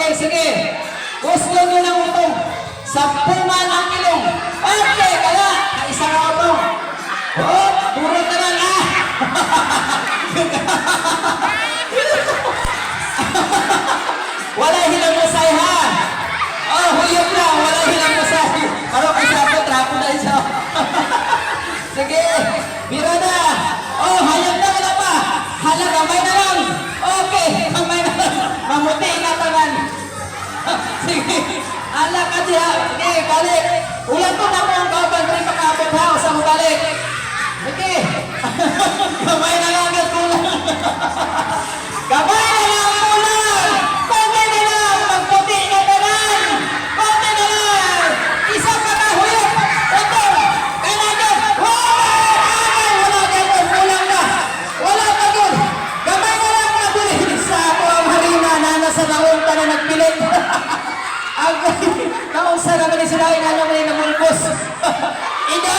Okay, sige. Gusto nyo ng utong. 10 man ang kilong. Okay, kaya. Kaisa na utong. Oh, puro ka lang ah. Wala hilang musay ha. Oh, huyog lang. Wala hilang musay. Pero kasi ako, trapo na isa. Sige, bira na. Oh, hayag na ka na pa. Hala, kamay na lang. Okay, kamay na lang. Mamuti na tangan. Sige, ala ka diya. Sige, balik. Ulan ko na mo ang kaban. Hindi makabot ha. Sa mo balik. Sige. Kamay na lang ang kulang. Kamay na lang ang kulang. Kamay na lang. Magputi na tanan. Kamay na lang. Isa pa na huyog. Ito. Kanagan. Wala ganun. Kulang na. Wala ganun. Kamay na lang na bulis. Sa ako ang harina na nasa naong ka na nagpilit. Ang naong sa naman sila. Inano mo yung namulkos. Ina.